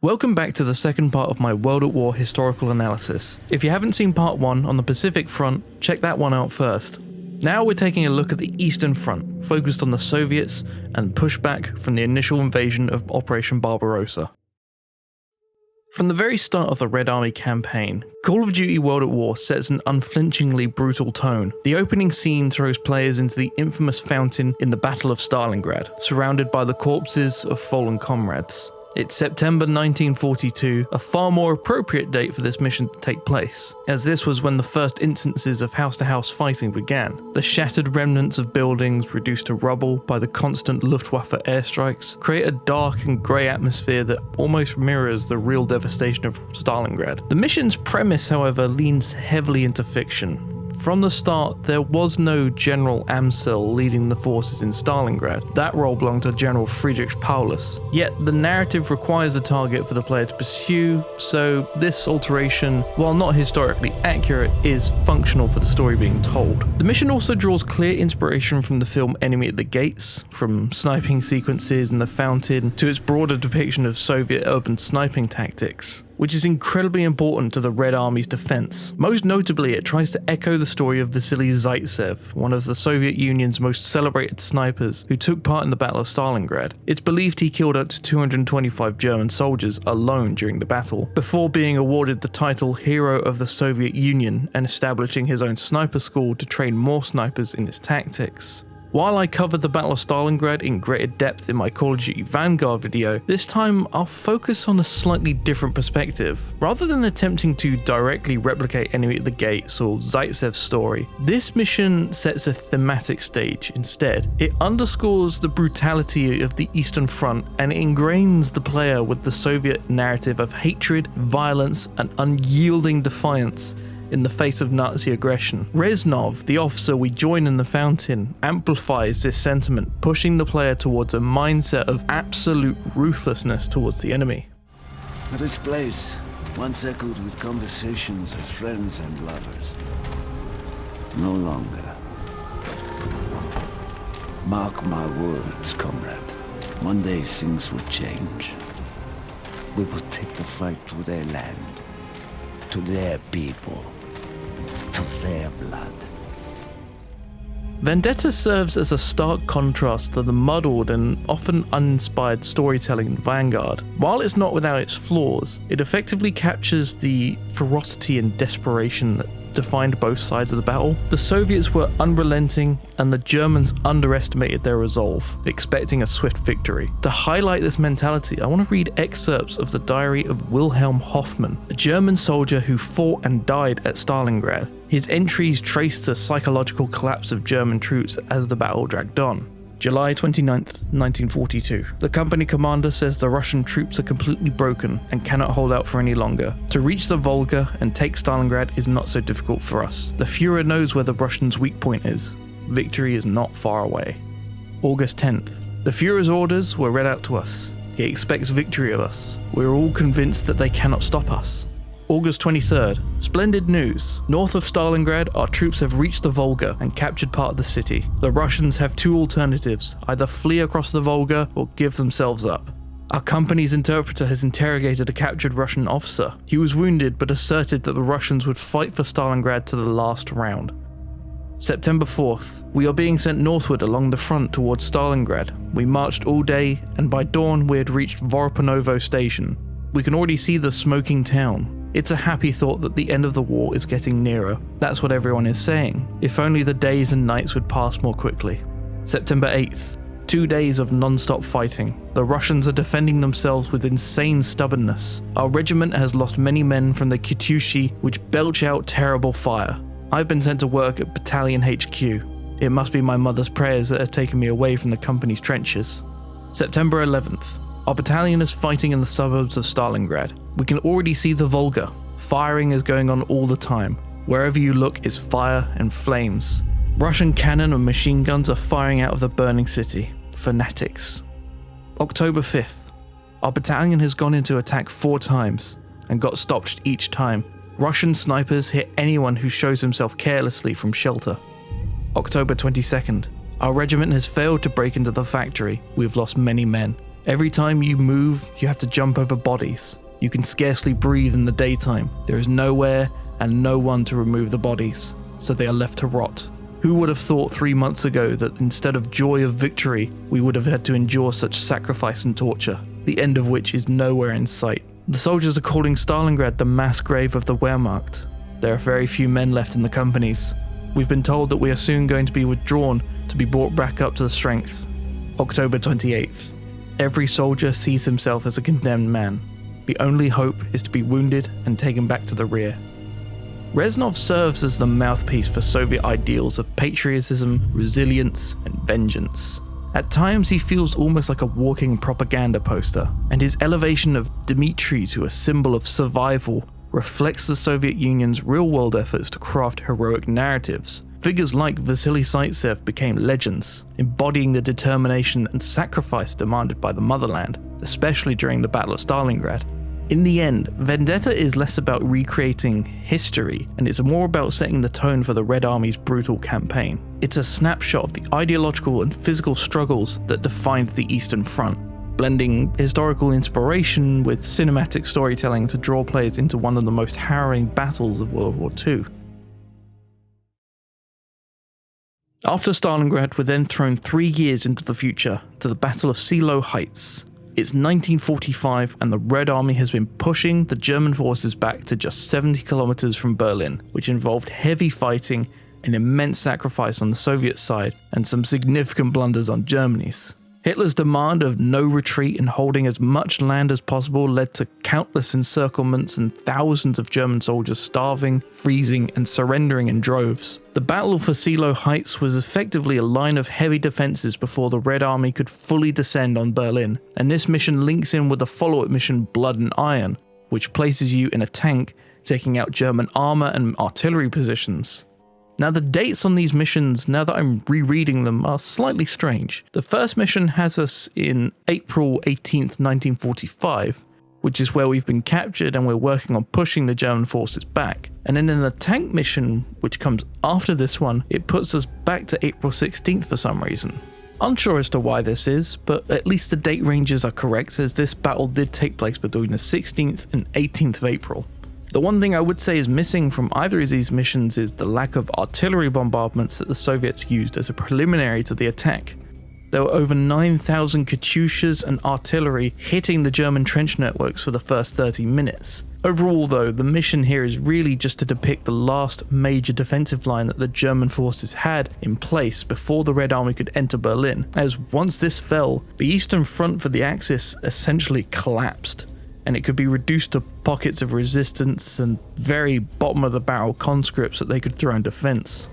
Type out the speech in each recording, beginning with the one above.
Welcome back to the second part of my World at War historical analysis. If you haven't seen part 1 on the Pacific Front, check that one out first. Now we're taking a look at the Eastern Front, focused on the Soviets and pushback from the initial invasion of Operation Barbarossa. From the very start of the Red Army campaign, Call of Duty World at War sets an unflinchingly brutal tone. The opening scene throws players into the infamous fountain in the Battle of Stalingrad, surrounded by the corpses of fallen comrades. It's September 1942, a far more appropriate date for this mission to take place, as this was when the first instances of house-to-house fighting began. The shattered remnants of buildings, reduced to rubble by the constant Luftwaffe airstrikes, create a dark and grey atmosphere that almost mirrors the real devastation of Stalingrad. The mission's premise, however, leans heavily into fiction. From the start, there was no General Amsel leading the forces in Stalingrad. That role belonged to General Friedrich Paulus. Yet the narrative requires a target for the player to pursue, so this alteration, while not historically accurate, is functional for the story being told. The mission also draws clear inspiration from the film Enemy at the Gates, from sniping sequences in the fountain to its broader depiction of Soviet urban sniping tactics, which is incredibly important to the Red Army's defense. Most notably, it tries to echo the story of Vasily Zaitsev, one of the Soviet Union's most celebrated snipers who took part in the Battle of Stalingrad. It's believed he killed up to 225 German soldiers alone during the battle, before being awarded the title Hero of the Soviet Union and establishing his own sniper school to train more snipers in its tactics. While I covered the Battle of Stalingrad in greater depth in my Call of Duty Vanguard video, this time I'll focus on a slightly different perspective. Rather than attempting to directly replicate Enemy at the Gates or Zaitsev's story, this mission sets a thematic stage instead. It underscores the brutality of the Eastern Front and it ingrains the player with the Soviet narrative of hatred, violence, and unyielding defiance in the face of Nazi aggression. Reznov, the officer we join in the fountain, amplifies this sentiment, pushing the player towards a mindset of absolute ruthlessness towards the enemy. This place, once echoed with conversations of friends and lovers, no longer. Mark my words, comrade. One day things will change. We will take the fight to their land, to their people, to their blood. Vendetta serves as a stark contrast to the muddled and often uninspired storytelling in Vanguard. While it's not without its flaws, it effectively captures the ferocity and desperation that defined both sides of the battle. The Soviets were unrelenting and the Germans underestimated their resolve, expecting a swift victory. To highlight this mentality, I want to read excerpts of the diary of Wilhelm Hoffmann, a German soldier who fought and died at Stalingrad. His entries trace the psychological collapse of German troops as the battle dragged on. July 29th, 1942. The company commander says the Russian troops are completely broken and cannot hold out for any longer. To reach the Volga and take Stalingrad is not so difficult for us. The Führer knows where the Russians' weak point is. Victory is not far away. August 10th. The Führer's orders were read out to us. He expects victory of us. We're all convinced that they cannot stop us. August 23rd. Splendid news. North of Stalingrad, our troops have reached the Volga and captured part of the city. The Russians have two alternatives, either flee across the Volga or give themselves up. Our company's interpreter has interrogated a captured Russian officer. He was wounded but asserted that the Russians would fight for Stalingrad to the last round. September 4th. We are being sent northward along the front towards Stalingrad. We marched all day and by dawn we had reached Voropanovo station. We can already see the smoking town. It's a happy thought that the end of the war is getting nearer. That's what everyone is saying. If only the days and nights would pass more quickly. September 8th. 2 days of non-stop fighting. The Russians are defending themselves with insane stubbornness. Our regiment has lost many men from the Katyushi, which belch out terrible fire. I've been sent to work at Battalion HQ. It must be my mother's prayers that have taken me away from the company's trenches. September 11th. Our battalion is fighting in the suburbs of Stalingrad. We can already see the Volga. Firing is going on all the time. Wherever you look is fire and flames. Russian cannon and machine guns are firing out of the burning city. Fanatics. October 5th. Our battalion has gone into attack 4 times and got stopped each time. Russian snipers hit anyone who shows himself carelessly from shelter. October 22nd. Our regiment has failed to break into the factory. We have lost many men. Every time you move, you have to jump over bodies. You can scarcely breathe in the daytime. There is nowhere and no one to remove the bodies, so they are left to rot. Who would have thought 3 months ago that instead of joy of victory, we would have had to endure such sacrifice and torture, the end of which is nowhere in sight. The soldiers are calling Stalingrad the mass grave of the Wehrmacht. There are very few men left in the companies. We've been told that we are soon going to be withdrawn to be brought back up to the strength. October 28th. Every soldier sees himself as a condemned man. The only hope is to be wounded and taken back to the rear. Reznov serves as the mouthpiece for Soviet ideals of patriotism, resilience, and vengeance. At times he feels almost like a walking propaganda poster, and his elevation of Dmitry to a symbol of survival reflects the Soviet Union's real-world efforts to craft heroic narratives. Figures like Vasily Zaitsev became legends, embodying the determination and sacrifice demanded by the motherland, especially during the Battle of Stalingrad. In the end, Vendetta is less about recreating history, and it's more about setting the tone for the Red Army's brutal campaign. It's a snapshot of the ideological and physical struggles that defined the Eastern Front, blending historical inspiration with cinematic storytelling to draw players into one of the most harrowing battles of World War II. After Stalingrad, we're then thrown 3 years into the future, to the Battle of Seelow Heights. It's 1945 and the Red Army has been pushing the German forces back to just 70 kilometers from Berlin, which involved heavy fighting, an immense sacrifice on the Soviet side, and some significant blunders on Germany's. Hitler's demand of no retreat and holding as much land as possible led to countless encirclements and thousands of German soldiers starving, freezing, and surrendering in droves. The battle for Seelow Heights was effectively a line of heavy defenses before the Red Army could fully descend on Berlin, and this mission links in with the follow-up mission Blood and Iron, which places you in a tank taking out German armor and artillery positions. Now the dates on these missions, now that I'm rereading them, are slightly strange. The first mission has us in April 18th, 1945, which is where we've been captured and we're working on pushing the German forces back. And then in the tank mission, which comes after this one, it puts us back to April 16th for some reason. Unsure as to why this is, but at least the date ranges are correct, as this battle did take place between the 16th and 18th of April. The one thing I would say is missing from either of these missions is the lack of artillery bombardments that the Soviets used as a preliminary to the attack. There were over 9,000 Katyushas and artillery hitting the German trench networks for the first 30 minutes. Overall though, the mission here is really just to depict the last major defensive line that the German forces had in place before the Red Army could enter Berlin, as once this fell, the Eastern Front for the Axis essentially collapsed, and it could be reduced to pockets of resistance and very bottom-of-the-barrel conscripts that they could throw in defense.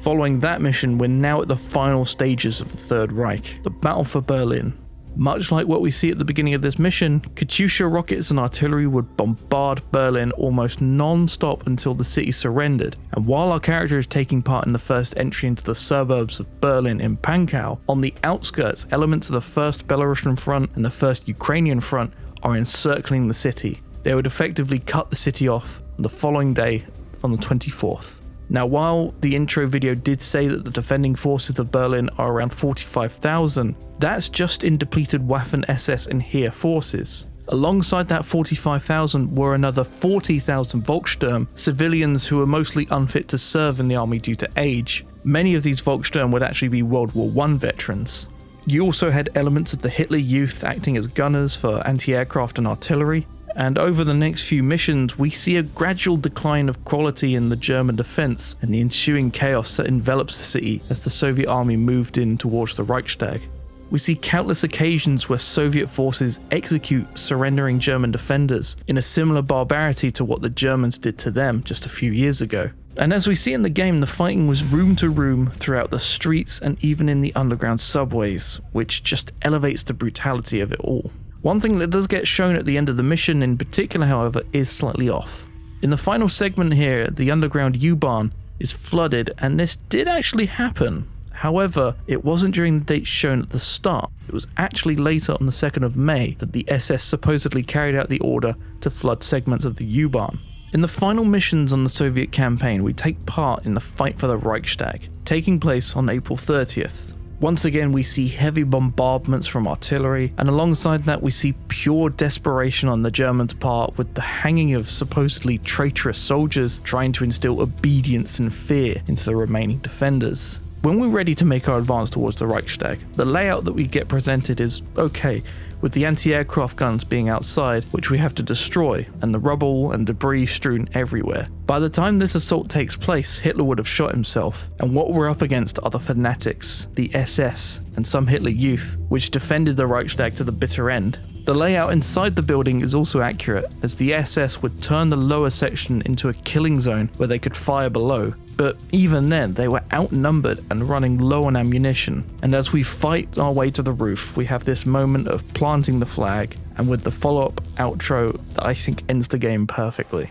Following that mission, we're now at the final stages of the Third Reich, the battle for Berlin. Much like what we see at the beginning of this mission, Katyusha rockets and artillery would bombard Berlin almost non-stop until the city surrendered, and while our character is taking part in the first entry into the suburbs of Berlin in Pankow, on the outskirts, elements of the First Belarusian Front and the First Ukrainian Front are encircling the city. They would effectively cut the city off the following day on the 24th. Now, while the intro video did say that the defending forces of Berlin are around 45,000, that's just in depleted Waffen SS and Heer forces. Alongside that 45,000 were another 40,000 Volkssturm, civilians who were mostly unfit to serve in the army due to age. Many of these Volkssturm would actually be World War I veterans. You also had elements of the Hitler Youth acting as gunners for anti-aircraft and artillery, and over the next few missions we see a gradual decline of quality in the German defense and the ensuing chaos that envelops the city as the Soviet army moved in towards the Reichstag. We see countless occasions where Soviet forces execute surrendering German defenders in a similar barbarity to what the Germans did to them just a few years ago. And as we see in the game, the fighting was room to room throughout the streets and even in the underground subways, which just elevates the brutality of it all. One thing that does get shown at the end of the mission in particular, however, is slightly off. In the final segment here, the underground U-Bahn is flooded, and this did actually happen. However, it wasn't during the dates shown at the start. It was actually later on the 2nd of May that the SS supposedly carried out the order to flood segments of the U-Bahn. In the final missions on the Soviet campaign, we take part in the fight for the Reichstag, taking place on April 30th. Once again, we see heavy bombardments from artillery, and alongside that we see pure desperation on the Germans' part, with the hanging of supposedly traitorous soldiers trying to instill obedience and fear into the remaining defenders. When we're ready to make our advance towards the Reichstag, the layout that we get presented is okay, with the anti-aircraft guns being outside, which we have to destroy, and the rubble and debris strewn everywhere. By the time this assault takes place, Hitler would have shot himself, and what we're up against are the fanatics, the SS, and some Hitler Youth, which defended the Reichstag to the bitter end. The layout inside the building is also accurate, as the SS would turn the lower section into a killing zone where they could fire below. But even then, they were outnumbered and running low on ammunition, and as we fight our way to the roof, we have this moment of planting the flag, and with the follow-up outro that I think ends the game perfectly.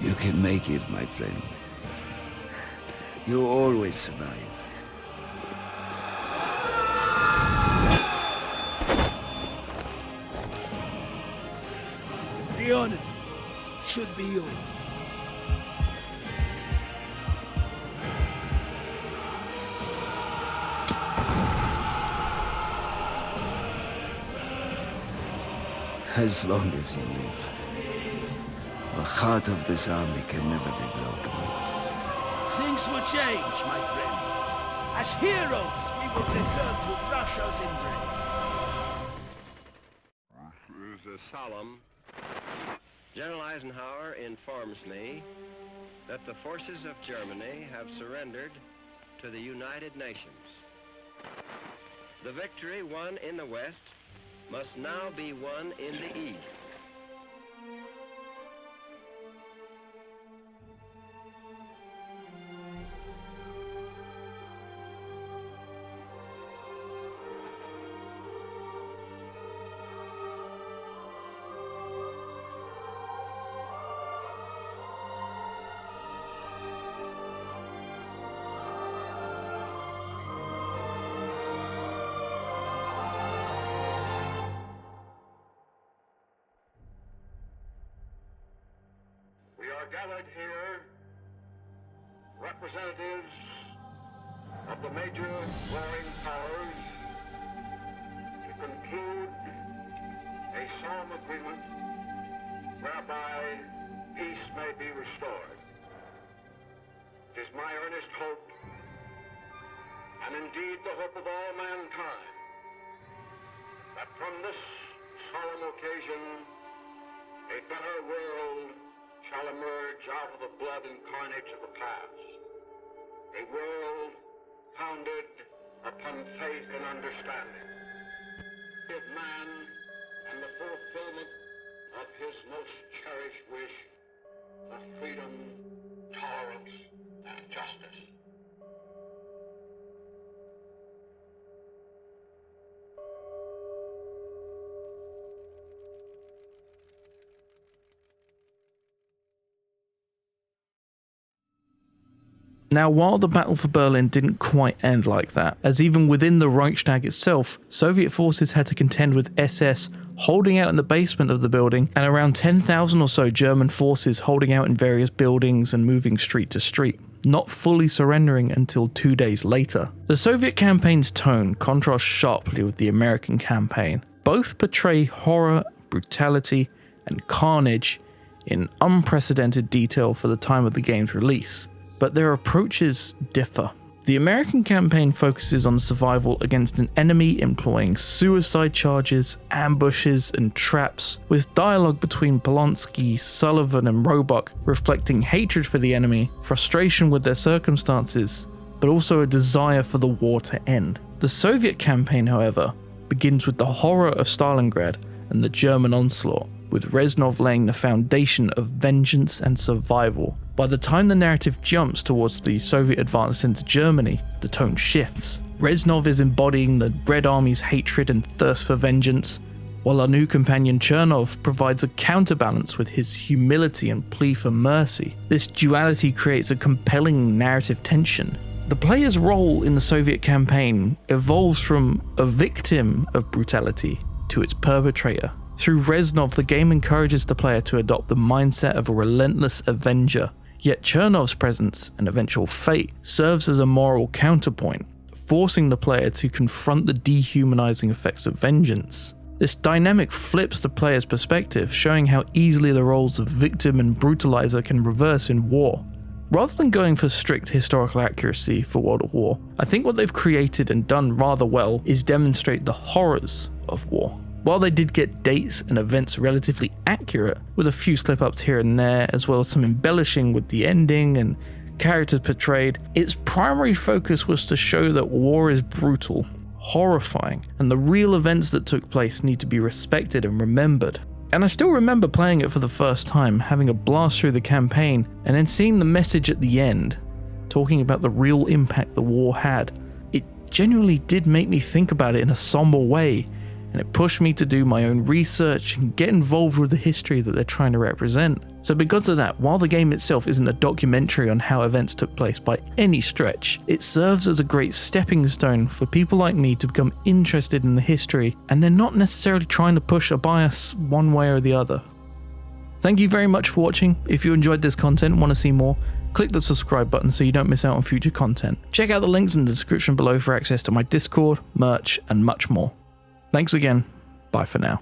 You can make it, my friend. You always survive. The honor should be yours. As long as you live, the heart of this army can never be broken. Things will change, my friend. As heroes, we will return to Russia's embrace. It is solemn. General Eisenhower informs me that the forces of Germany have surrendered to the United Nations. The victory won in the West must now be won in the East. Gathered here, representatives of the major warring powers, to conclude a solemn agreement whereby peace may be restored. It is my earnest hope, and indeed the hope of all mankind, that from this solemn occasion a better world shall emerge out of the blood and carnage of the past. A world founded upon faith and understanding. Of man and the fulfillment of his most cherished wish for freedom, tolerance, and justice. Now, while the Battle for Berlin didn't quite end like that, as even within the Reichstag itself, Soviet forces had to contend with SS holding out in the basement of the building, and around 10,000 or so German forces holding out in various buildings and moving street to street, not fully surrendering until 2 days later. The Soviet campaign's tone contrasts sharply with the American campaign. Both portray horror, brutality, and carnage in unprecedented detail for the time of the game's release, but their approaches differ. The American campaign focuses on survival against an enemy employing suicide charges, ambushes, and traps, with dialogue between Polonsky, Sullivan, and Roebuck reflecting hatred for the enemy, frustration with their circumstances, but also a desire for the war to end. The Soviet campaign, however, begins with the horror of Stalingrad and the German onslaught, with Reznov laying the foundation of vengeance and survival. By the time the narrative jumps towards the Soviet advance into Germany, the tone shifts. Reznov is embodying the Red Army's hatred and thirst for vengeance, while our new companion Chernov provides a counterbalance with his humility and plea for mercy. This duality creates a compelling narrative tension, The player's role in the Soviet campaign evolves from a victim of brutality to its perpetrator. Through Reznov, the game encourages the player to adopt the mindset of a relentless avenger, yet Chernov's presence and eventual fate serves as a moral counterpoint, forcing the player to confront the dehumanizing effects of vengeance. This dynamic flips the player's perspective, showing how easily the roles of victim and brutalizer can reverse in war. Rather than going for strict historical accuracy for World at War, I think what they've created and done rather well is demonstrate the horrors of war. While they did get dates and events relatively accurate, with a few slip-ups here and there, as well as some embellishing with the ending and characters portrayed, its primary focus was to show that war is brutal, horrifying, and the real events that took place need to be respected and remembered. And I still remember playing it for the first time, having a blast through the campaign, and then seeing the message at the end, talking about the real impact the war had. It genuinely did make me think about it in a somber way, and it pushed me to do my own research and get involved with the history that they're trying to represent. So because of that, while the game itself isn't a documentary on how events took place by any stretch, it serves as a great stepping stone for people like me to become interested in the history, and they're not necessarily trying to push a bias one way or the other. Thank you very much for watching. If you enjoyed this content and want to see more, click the subscribe button so you don't miss out on future content. Check out the links in the description below for access to my Discord, merch, and much more. Thanks again. Bye for now.